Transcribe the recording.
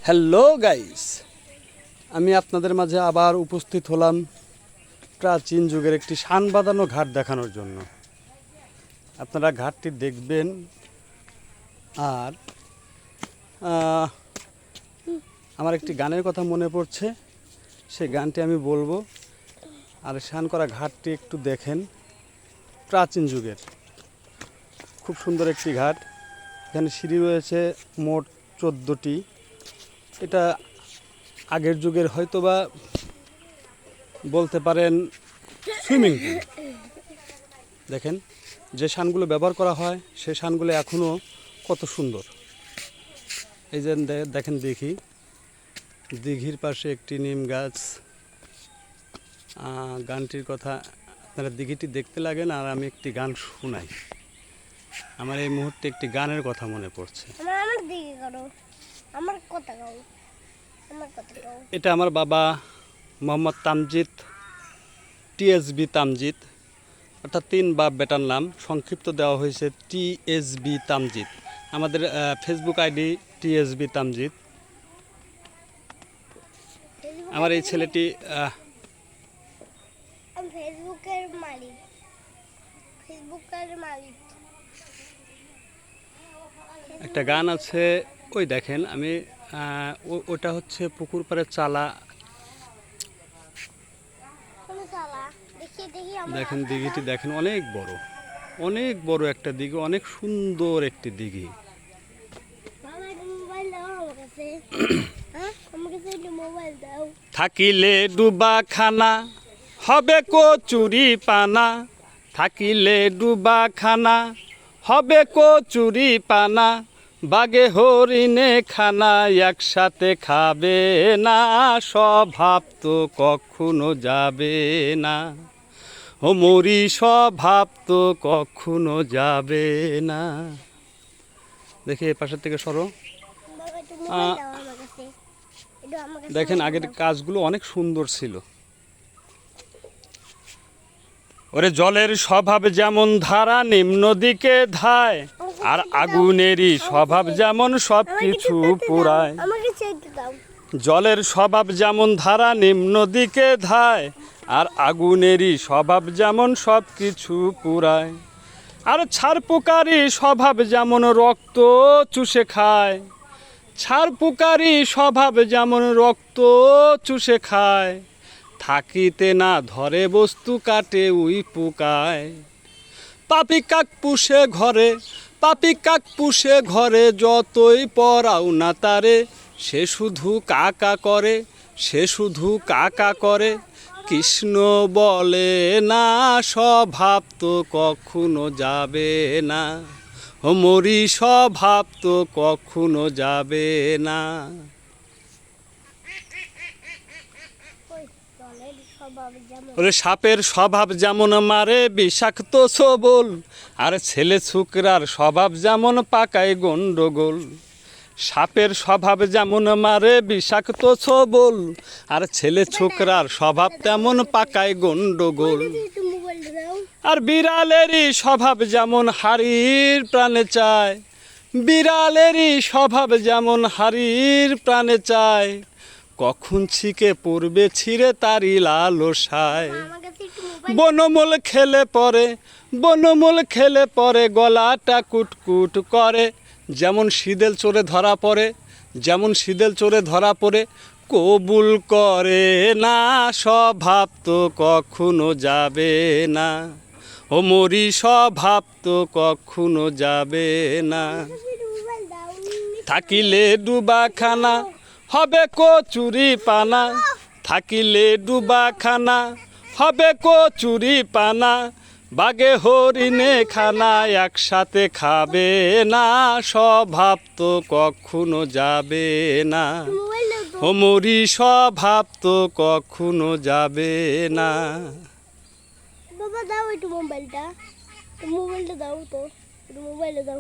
Hello guys, আমি আপনাদের মাঝে আবার উপস্থিত হলাম প্রাচীন যুগের একটি শান বাঁধানো ঘাট দেখানোর জন্য। আপনারা ঘাটটি দেখবেন আর আমার একটি গানের কথা মনে পড়ছে, সেই গানটি আমি বলবো। আর শান করা ঘাটটি একটু দেখেন, প্রাচীন যুগের খুব সুন্দর একটি ঘাট। এখানে সিঁড়ি রয়েছে মোট 14টি। এটা আগের যুগের হয়তোবা বলতে পারেন সুইমিং পুল। দেখেন যে শানগুলো ব্যবহার করা হয় সে শানগুলো এখনও কত সুন্দর। এই যে দেখেন দিঘির পাশে একটি নিম গাছ। গানটির কথা আপনারা দিঘিটি দেখতে লাগেন আর আমি একটি গান শোনাই। আমার এই মুহূর্তে একটি গানের কথা মনে পড়ছে। এটা আমার বাবা মোহাম্মদ তামজিদ, টিএসবি তামজিদ, অর্থাৎ 3 বাপ বেটার নাম সংক্ষিপ্ত দেওয়া হয়েছে টিএসবি তামজিদ। আমাদের ফেসবুক আইডি টিএসবি তামজিদ। আমার এই ছেলেটি একটা গান আছে, ওই দেখেন আমি ওটা হচ্ছে পুকুর পাড়ের চালা। দেখেন দিঘিটি দেখেন, অনেক বড় একটা দিঘি, অনেক সুন্দর একটি দিঘি। থাকিলে ডুবা খানা হবে কচুরি পানা, থাকিলে ডুবা খানা হবে কচুরি পানা, বাগে হরিণে খানা একসাথে খাবে না, স্বভাব তো কখনো যাবে না, ও মরি স্বভাব তো কখনো যাবে না। দেখি এ পাশের থেকে সরো। দেখেন আগের কাজগুলো অনেক সুন্দর ছিল। ওরে জলের স্বভাব যেমন ধারা নিম্ন দিকে ধায়, আর আগুনেরই স্বভাব যেমন সব কিছু পুরায়। জলের স্বভাব যেমন ধারা নিম্ন দিকে ধায়, আর আগুনেরই স্বভাব যেমন সব কিছু পুরায়। আর ছারপোকারই স্বভাব যেমন রক্ত চুষে খায়, ছারপোকারই স্বভাব যেমন রক্ত চুষে খায়, থাকিতে না ধরে বস্তু কাটে উই পোকায়। পাপি কাক পুষে ঘরে যতই পরাও না তারে, সে শুধু কাকা করে, কৃষ্ণ বলে না স্বভাব তো কখনো যাবে না, ও মরি স্বভাব তো কখনো যাবে না। ওরে সাপের স্বভাব যেমন মারে বিষাক্ত সবল, আর ছেলে ছোকরার স্বভাব যেমন পাকায় গন্ডগোল। সাপের স্বভাব যেমন মারে বিষাক্ত সবল, আর ছেলে ছোকরার স্বভাব তেমন পাকায় গন্ডগোল। আর বিড়ালেরই স্বভাব যেমন হাড়ির প্রাণে চায়, বিড়ালেরই স্বভাব যেমন হাড়ির প্রাণে চায়, কখন ছিকে পড়বে ছিঁড়ে তারি লালসায়। বনমূল খেলে পরে গলাটা কুটকুট করে, যেমন শীদেল চোরে ধরা পড়ে, কবুল করে না স্বভাব তো কখনো যাবে না, ও মরি স্বভাব তো কখনো যাবে না। থাকিলে ডুবা খানা হবে কচুরি পানা, থাকিলে ডুবা খানা হবে কচুরি পানা, বাগে হরিণে খানা একসাথে খাবে না, স্বভাব তো কখনো যাবে না, ও মরি স্বভাব তো কখনো যাবে না। বাবা দাও একটু মোবাইলটা দাও তো, মোবাইলটা দাও।